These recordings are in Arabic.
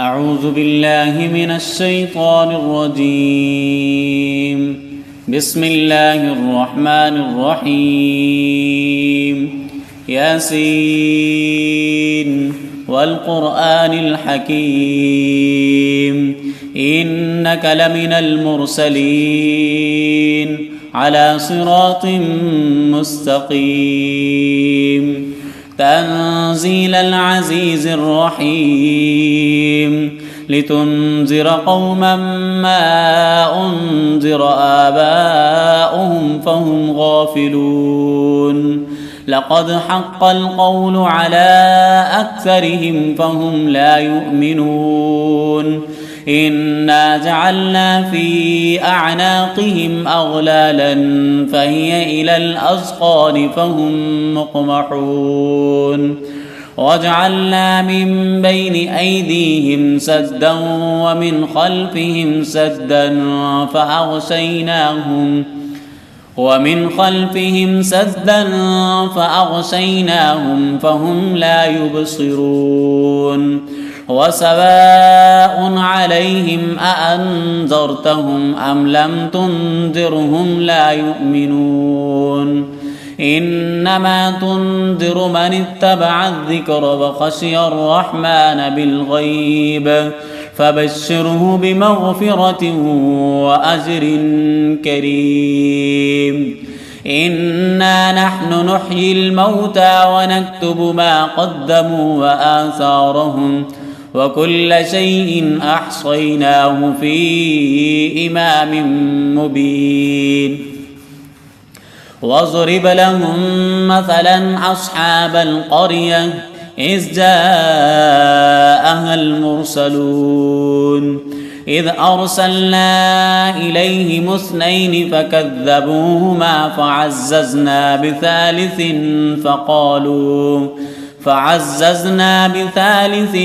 أعوذ بالله من الشيطان الرجيم. بسم الله الرحمن الرحيم. ياسين والقرآن الحكيم إنك لمن المرسلين على صراط مستقيم تنزيل العزيز الرحيم لتنذر قوما ما أنذر آباؤهم فهم غافلون لقد حق القول على أكثرهم فهم لا يؤمنون إنا جعلنا في أعناقهم أغلالا فهي إلى الأذقان فهم مقمحون وجعلنا من بين أيديهم سدا ومن خلفهم سدا فأغشيناهم فهم لا يبصرون وسواء عليهم أأنذرتهم أم لم تنذرهم لا يؤمنون إنما تنذر من اتبع الذكر وخشي الرحمن بالغيب فبشره بمغفرة وأجر كريم إنا نحن نحيي الموتى ونكتب ما قدموا وآثارهم وكل شيء أحصيناه في إمام مبين واضرب لهم مثلا أصحاب القرية إذ جاءها المرسلون إذ أرسلنا إليهم اثنين فكذبوهما فعززنا بثالث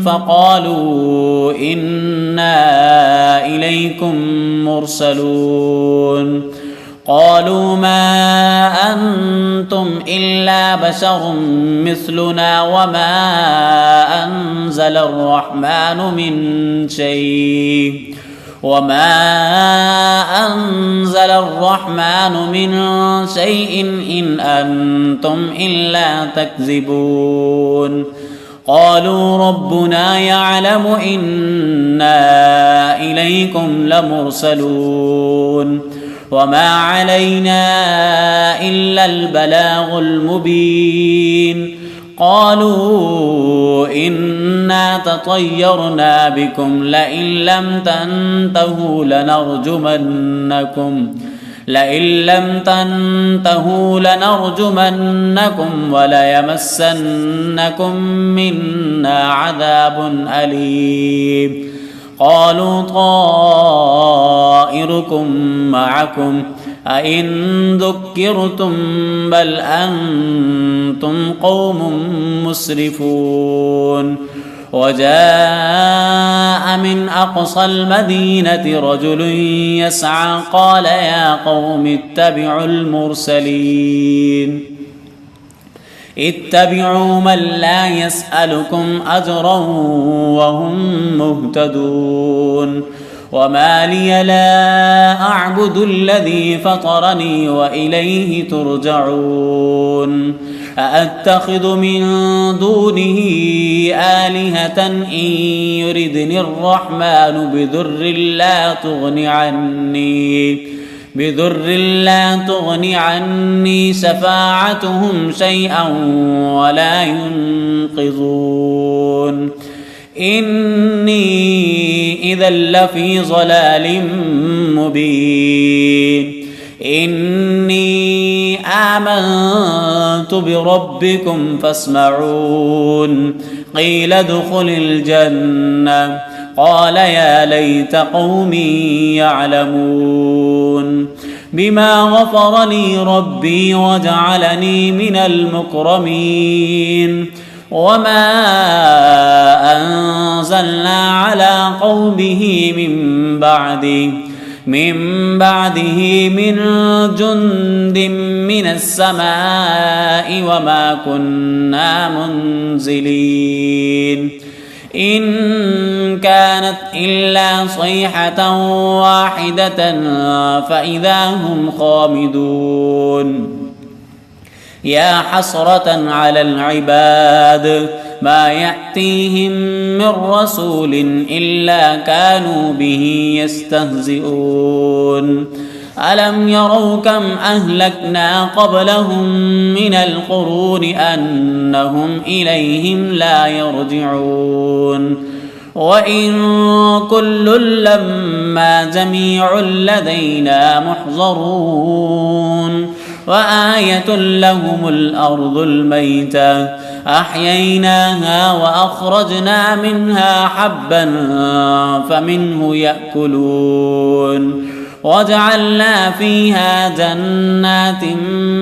فقالوا إنا إليكم مرسلون قالوا ما أنتم إلا بشر مثلنا وما أنزل الرحمن من شيء إن أنتم إلا تكذبون قالوا ربنا يعلم إنا إليكم لمرسلون وما علينا إلا البلاغ المبين قالوا إنا تطيرنا بكم لئن لم تنتهوا لنرجمنكم وليمسنكم منا عذاب أليم قالوا طائركم معكم أئن ذكرتم بل أنتم قوم مسرفون وجاء من أقصى المدينة رجل يسعى قال يا قوم اتبعوا من لا يسألكم أجرا وهم مهتدون وما لي لا أعبد الذي فطرني وإليه ترجعون أأتخذ من دونه آلهة إن يردني الرحمن بضر لا تغن عني شفاعتهم شيئا ولا ينقذون إني إذا لفي ضلال مبين إني آمنت بربكم فاسمعون قيل ادخل الجنة قال يا ليت قومي يعلمون بما غفر لي ربي وجعلني من المكرمين وما أنزلنا على قومه من بعده من جند من السماء وما كنا منزلين إن كانت إلا صيحة واحدة فإذا هم خامدون يا حسرة على العباد ما يأتيهم من رسول إلا كانوا به يستهزئون ألم يروا كم أهلكنا قبلهم من القرون أنهم إليهم لا يرجعون وإن كل لما جميع لدينا محضرون وآية لهم الأرض الميتة أحييناها وأخرجنا منها حبا فمنه يأكلون وجعلنا فيها جنات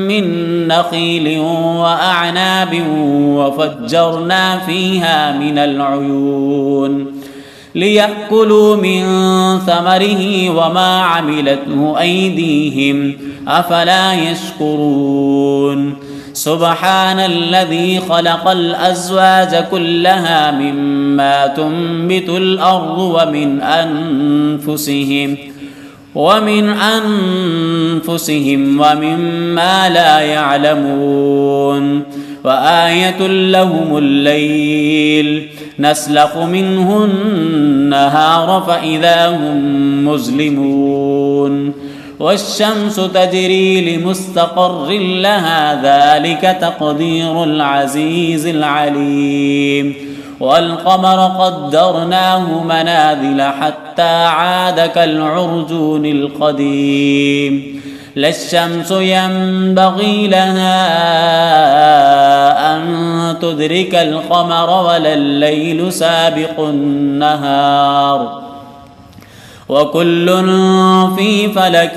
من نخيل وأعناب وفجرنا فيها من العيون ليأكلوا من ثمره وما عملته أيديهم أفلا يشكرون سبحان الذي خلق الأزواج كلها مما تنبت الأرض ومن أنفسهم ومما لا يعلمون وآية لهم الليل نسلخ منه النهار فإذا هم مظلمون والشمس تجري لمستقر لها ذلك تقدير العزيز العليم والقمر قدرناه منازل حتى عاد كالعرجون القديم لا الشمس ينبغي لها أن تدرك القمر ولا الليل سابق النهار وكل في فلك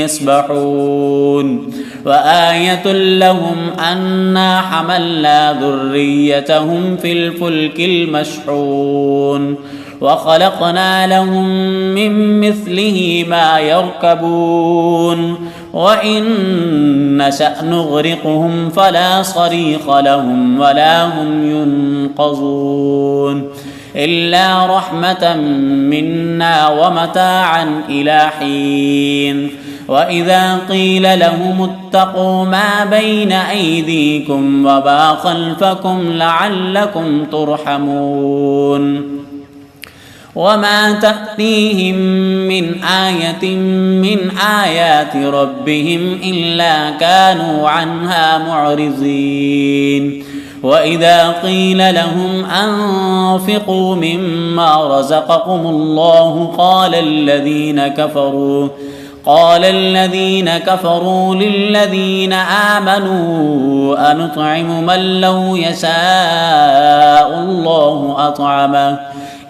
يسبحون وآية لهم أنا حملنا ذريتهم في الفلك المشحون وخلقنا لهم من مثله ما يركبون وإن نشأ نغرقهم فلا صريخ لهم ولا هم ينقذون إلا رحمة منا ومتاعا إلى حين وإذا قيل لهم اتقوا ما بين أيديكم وما خلفكم لعلكم ترحمون وما تأتيهم من آية من آيات ربهم إلا كانوا عنها معرضين وإذا قيل لهم أنفقوا مما رزقكم الله قال الذين كفروا للذين آمنوا أنطعم من لو يشاء الله أطعمه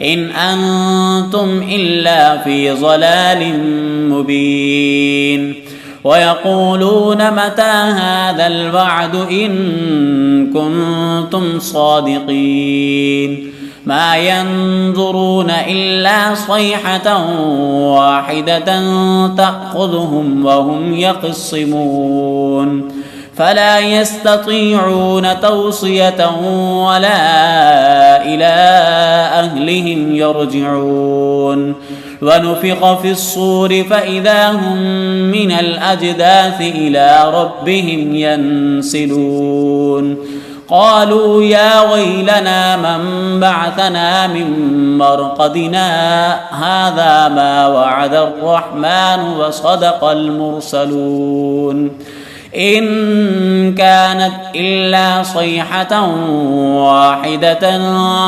إن أنتم إلا في ضلال مبين ويقولون متى هذا الوعد إن كنتم صادقين ما ينظرون إلا صيحة واحدة تأخذهم وهم يخصمون فلا يستطيعون توصية ولا إلى أهلهم يرجعون ونفخ في الصور فإذا هم من الأجداث إلى ربهم ينسلون قالوا يا ويلنا من بعثنا من مرقدنا هذا ما وعد الرحمن وصدق المرسلون إن كانت إلا صيحة واحدة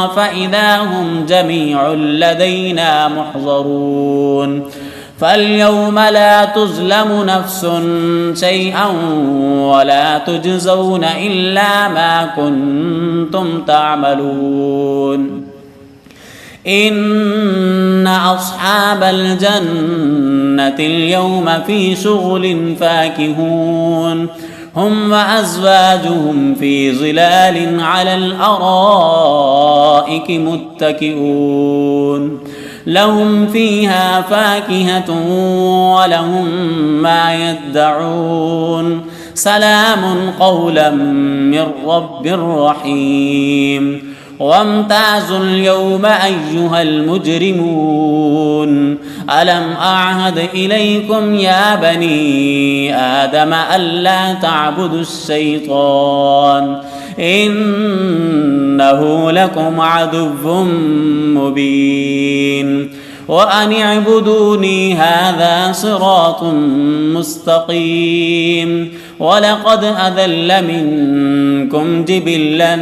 فإذا هم جميع لدينا محضرون فاليوم لا تظلم نفس شيئا ولا تجزون إلا ما كنتم تعملون إن أصحاب الجنة اليوم في شغل فاكهون هم وأزواجهم في ظلال على الأرائك متكئون لهم فيها فاكهة ولهم ما يدعون سلام قولا من رب رحيم وامتازوا اليوم أيها المجرمون ألم أعهد إليكم يا بني آدم ألا تعبدوا الشيطان إنه لكم عدو مبين وأن اعبدوني هذا صراط مستقيم ولقد أذل منكم جبلا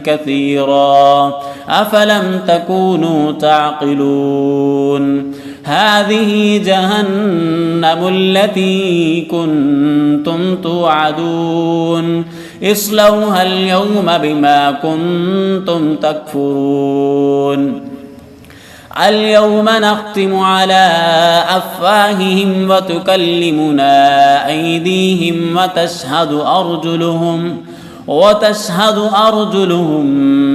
كثيرا أفلم تكونوا تعقلون هذه جهنم التي كنتم توعدون اصلوها اليوم بما كنتم تكفرون اليوم نختم على أفواههم وتكلمنا أيديهم وتشهد أرجلهم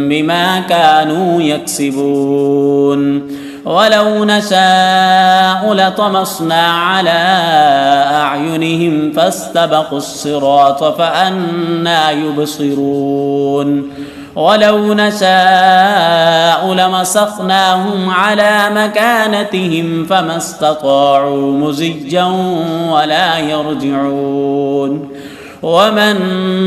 بما كانوا يكسبون ولو نشاء لطمسنا على أعينهم فاستبقوا الصراط فأنى يبصرون ولو نشاء لمسخناهم على مكانتهم فما استطاعوا مزجا ولا يرجعون ومن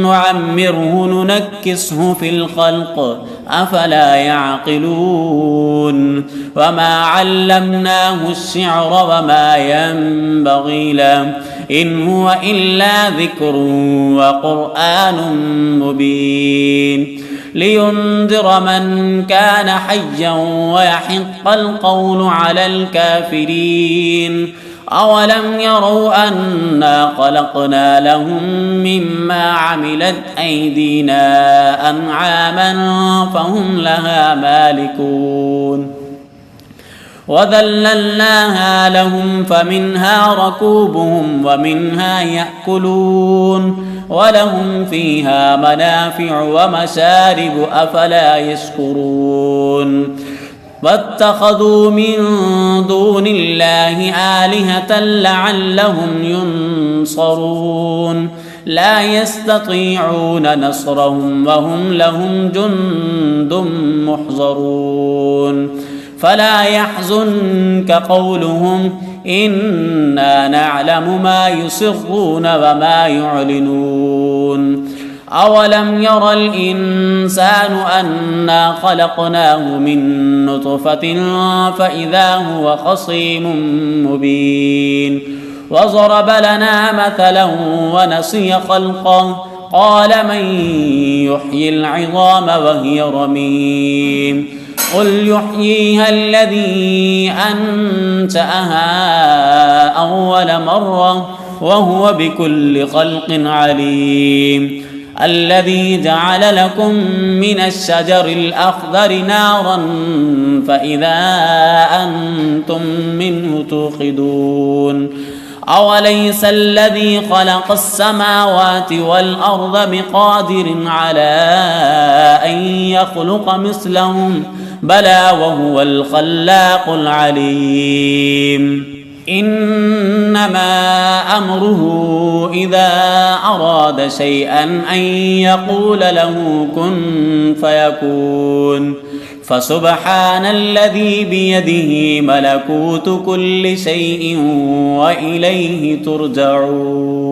نعمره ننكسه في الخلق أفلا يعقلون وما علمناه الشعر وما ينبغي له إن هو إلا ذكر وقرآن مبين لينذر من كان حيا ويحق القول على الكافرين أولم يروا أنا خلقنا لهم مما عملت أيدينا أنعاما فهم لها مالكون وذللناها لهم فمنها ركوبهم ومنها يأكلون ولهم فيها منافع ومشارب أفلا يشكرون واتخذوا من دون الله آلهة لعلهم ينصرون لا يستطيعون نصرهم وهم لهم جند محضرون فلا يحزنك قولهم إنا نعلم ما يسرون وما يعلنون أولم ير الإنسان أنا خلقناه من نطفة فإذا هو خصيم مبين وضرب لنا مثلا ونسي خلقه قال من يحيي العظام وهي رميم قل يحييها الذي أنشأها أول مرة وهو بكل خلق عليم الذي جعل لكم من الشجر الأخضر نارا فإذا أنتم منه توقدون أوليس الذي خلق السماوات والأرض بقادر على أن يخلق مثلهم بلى وهو الخلاق العليم إنما أمره إذا أراد شيئا أن يقول له كن فيكون فسبحان الذي بيده ملكوت كل شيء وإليه ترجعون